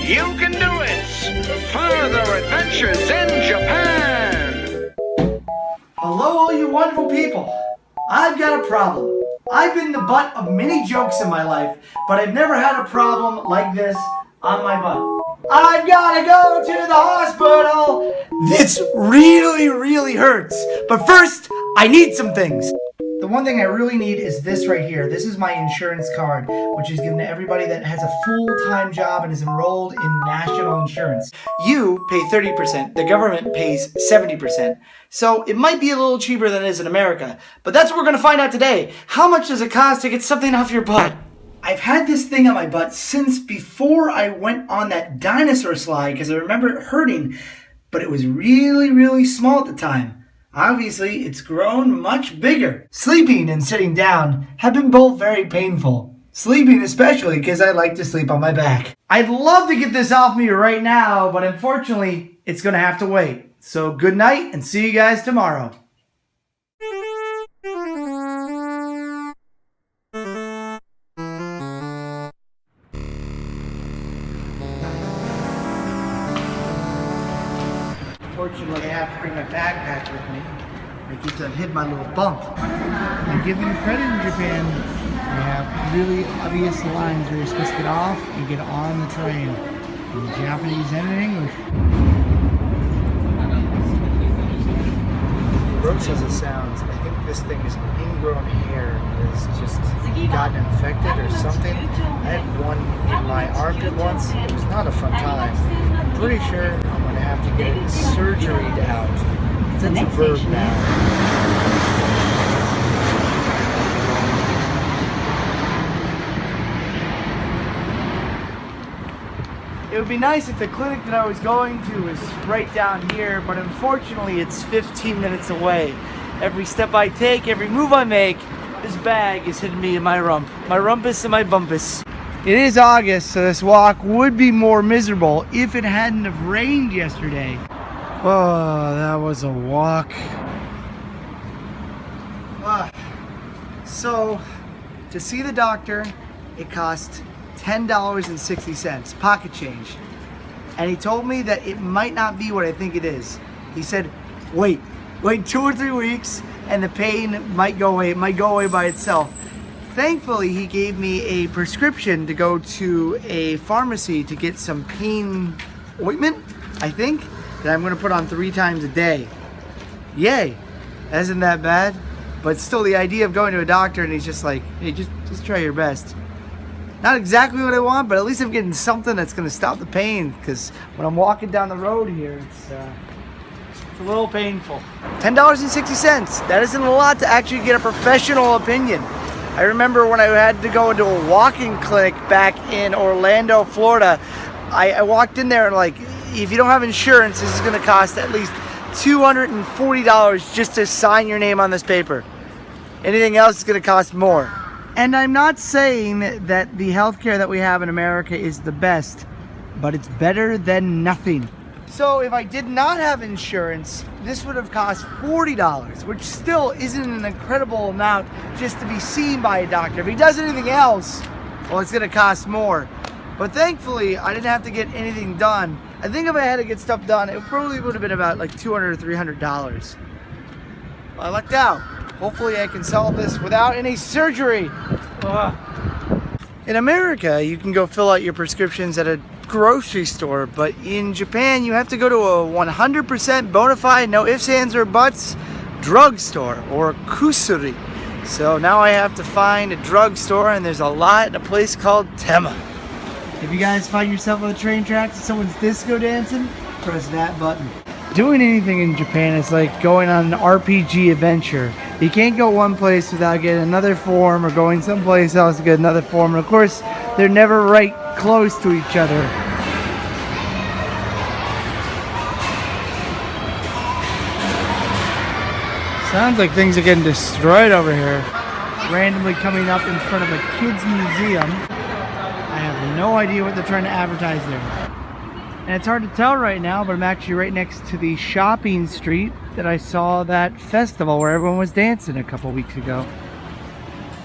Yukendoit's Further Adventures in Japan. Hello, all you wonderful people. I've got a problem. I've been the butt of many jokes in my life, but I've never had a problem like this on my butt. I've got to go to the hospital. This really hurts. But first, I need some things. The one thing I really need is this right here. This is my insurance card, which is given to everybody that has a full-time job and is enrolled in national insurance. You pay 30%, the government pays 70%. So it might be a little cheaper than it is in America, but that's what we're gonna find out today. How much does it cost to get something off your butt? I've had this thing on my butt since before I went on that dinosaur slide because I remember it hurting, but it was really small at the time. Obviously, it's grown much bigger. Sleeping and sitting down have been both very painful. Sleeping especially because I like to sleep on my back. I'd love to get this off me right now, but unfortunately, it's gonna have to wait. So good night and see you guys tomorrow. Fortunately, I have to bring my backpack with me. I keep on hitting my little bump. I give them credit in Japan. They have really obvious lines where you're supposed to get off and get on the train. In Japanese and in English. Gross as it sounds, I think this thing is ingrown hair that has just gotten infected or something. I had one in my armpit once. It was not a fun time. I'm pretty sure I'm going to have to get it surgeried out. That's a verb now. It would be nice if the clinic that I was going to was right down here, but unfortunately it's 15 minutes away. Every step I take, every move I make, this bag is hitting me in my rump. My rumpus and my bumpus. It is August, so this walk would be more miserable if it hadn't have rained yesterday. Oh, that was a walk. So, to see the doctor, it cost $10.60, pocket change. And he told me that it might not be what I think it is. He said, wait 2 or 3 weeks and the pain might go away. It might go away by itself. Thankfully, he gave me a prescription to go to a pharmacy to get some pain ointment, I think, that I'm gonna put on 3 times a day. Yay, that isn't that bad. But still, the idea of going to a doctor and he's just like, hey, just try your best. Not exactly what I want, but at least I'm getting something that's going to stop the pain, because when I'm walking down the road here, it's a little painful. $10.60, that isn't a lot to actually get a professional opinion. I remember when I had to go into a walking clinic back in Orlando, Florida, I walked in there and like, if you don't have insurance, this is going to cost at least $240 just to sign your name on this paper. Anything else is going to cost more. And I'm not saying that the healthcare that we have in America is the best, but it's better than nothing. So if I did not have insurance, this would have cost $40, which still isn't an incredible amount just to be seen by a doctor. If he does anything else, well, it's gonna cost more. But thankfully, I didn't have to get anything done. I think if I had to get stuff done, it probably would have been about like $200 or $300. Well, I lucked out. Hopefully I can solve this without any surgery. In America, you can go fill out your prescriptions at a grocery store, but in Japan, you have to go to a 100% bona fide, no ifs, ands, or buts, drugstore, or kusuri. So now I have to find a drugstore, and there's a lot in a place called Tema. If you guys find yourself on the train tracks and someone's disco dancing, press that button. Doing anything in Japan is like going on an RPG adventure. You can't go one place without getting another form or going someplace else to get another form. And of course, they're never right close to each other. Sounds like things are getting destroyed over here. Randomly coming up in front of a kids museum. I have no idea what they're trying to advertise there. And it's hard to tell right now, but I'm actually right next to the shopping street that I saw that festival where everyone was dancing a couple weeks ago.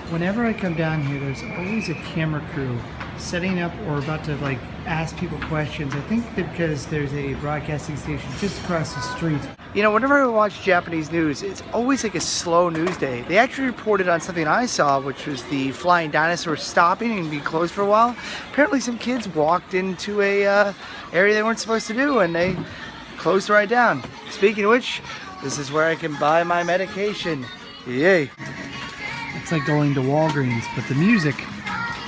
Whenever I come down here, there's always a camera crew setting up or about to like ask people questions. I think because there's a broadcasting station just across the street. You know, whenever I watch Japanese news, it's always like a slow news day. They actually reported on something I saw, which was the flying dinosaur stopping and being closed for a while. Apparently some kids walked into a area they weren't supposed to do and they closed right down. Speaking of which, this is where I can buy my medication. Yay. It's like going to Walgreens, but the music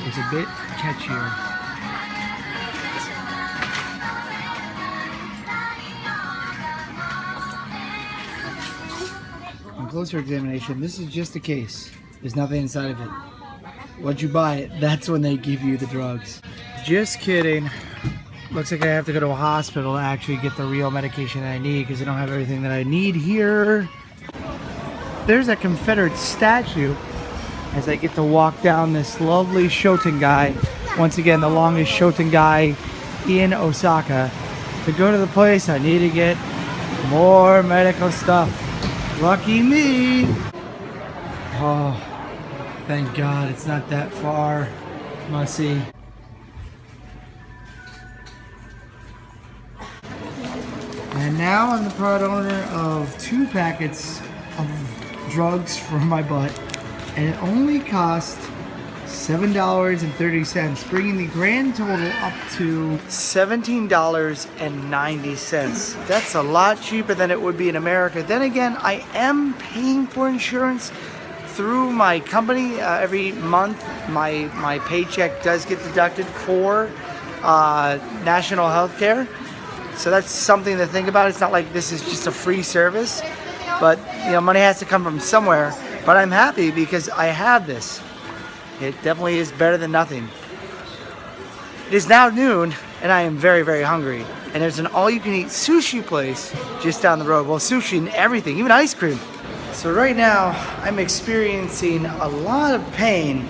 is a bit catchier. On closer examination, this is just a case. There's nothing inside of it. Once you buy it, that's when they give you the drugs. Just kidding. Looks like I have to go to a hospital to actually get the real medication that I need because I don't have everything that I need here. There's a Confederate statue as I get to walk down this lovely Shotengai. Once again, the longest Shotengai in Osaka. To go to the place, I need to get more medical stuff. Lucky me! Oh, thank God it's not that far. Must see. And now I'm the proud owner of 2 packets of drugs for my butt. And it only cost $7.30, bringing the grand total up to $17.90. That's a lot cheaper than it would be in America. Then again, I am paying for insurance through my company. Every month, my paycheck does get deducted for national health care. So that's something to think about. It's not like this is just a free service, but you know, money has to come from somewhere. But I'm happy because I have this. It definitely is better than nothing. It is now noon and I am very, very hungry. And there's an all-you-can-eat sushi place just down the road. Well, sushi and everything, even ice cream. So right now I'm experiencing a lot of pain,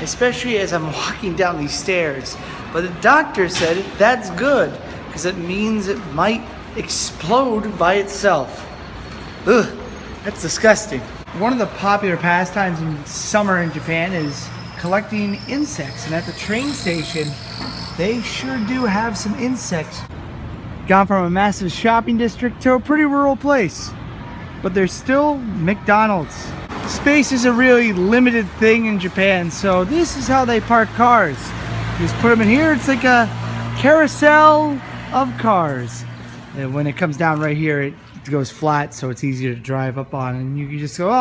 especially as I'm walking down these stairs. But the doctor said that's good because it means it might explode by itself. Ugh, that's disgusting. One of the popular pastimes in summer in Japan is collecting insects, and at the train station they sure do have some insects. Gone from a massive shopping district to a pretty rural place, but there's still McDonald's. Space is a really limited thing in Japan, so this is how they park cars. You just put them in here. It's like a carousel of cars, and when it comes down right here, it goes flat, so it's easier to drive up on, and you can just go,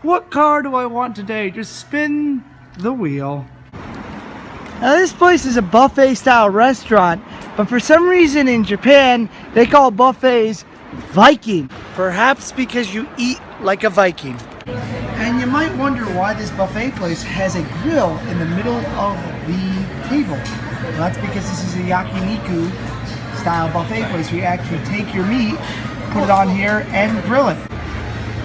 what car do I want today? Just spin the wheel. Now this place is a buffet style restaurant, but for some reason in Japan they call buffets Viking, perhaps because you eat like a Viking. And you might wonder why this buffet place has a grill in the middle of the table. Well, that's because this is a yakiniku style buffet place where you actually take your meat, put it on here, and grill it.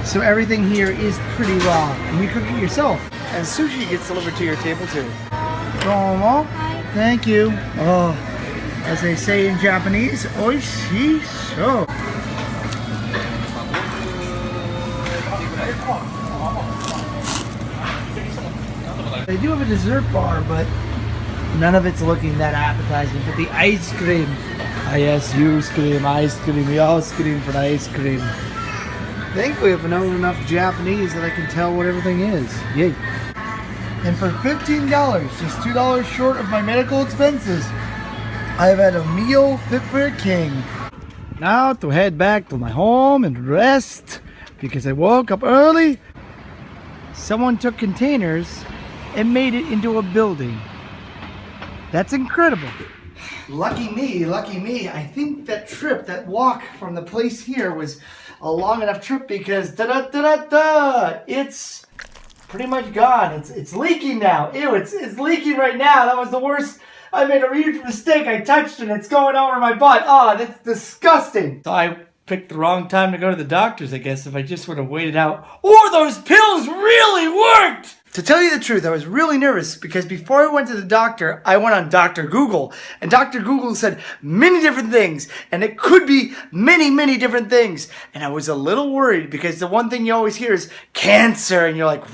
So everything here is pretty raw, and you cook it yourself. And sushi gets delivered to your table too. Domo. Thank you. Oh, as they say in Japanese, oishii so. They do have a dessert bar, but none of it's looking that appetizing. But the ice cream. Ah yes, you scream, ice cream, we all scream for the ice cream. Thankfully, I've known enough Japanese that I can tell what everything is. Yay. And for $15, just $2 short of my medical expenses, I've had a meal fit for a king. Now to head back to my home and rest, because I woke up early. Someone took containers and made it into a building. That's incredible. Lucky me, lucky me. I think that trip, that walk from the place here was a long enough trip because it's pretty much gone. It's leaking now. Ew, it's leaking right now. That was the worst. I made a huge mistake. I touched it and it's going over my butt. Oh, that's disgusting. So I picked the wrong time to go to the doctors, I guess, if I just would have waited out. Or those pills really worked! To tell you the truth, I was really nervous because before I went to the doctor, I went on Dr. Google. And Dr. Google said many different things. And it could be many, many different things. And I was a little worried because the one thing you always hear is cancer. And you're like,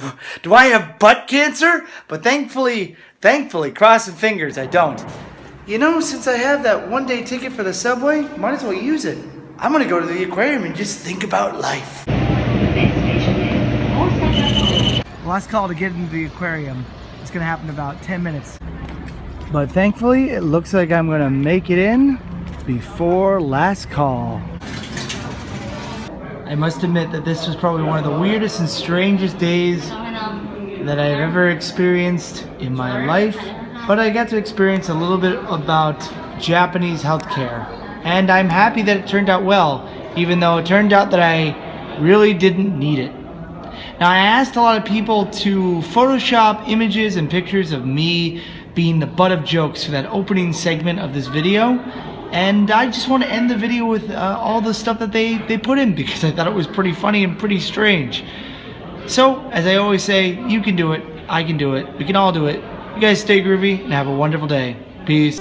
do I have butt cancer? But thankfully, crossing fingers, I don't. You know, since I have that one-day ticket for the subway, might as well use it. I'm going to go to the aquarium and just think about life. Last call to get into the aquarium. It's gonna happen in about 10 minutes. But thankfully, it looks like I'm gonna make it in before last call. I must admit that this was probably one of the weirdest and strangest days that I've ever experienced in my life. But I got to experience a little bit about Japanese healthcare. And I'm happy that it turned out well, even though it turned out that I really didn't need it. Now, I asked a lot of people to Photoshop images and pictures of me being the butt of jokes for that opening segment of this video. And I just want to end the video with all the stuff that they put in because I thought it was pretty funny and pretty strange. So, as I always say, you can do it, I can do it, we can all do it. You guys stay groovy and have a wonderful day. Peace.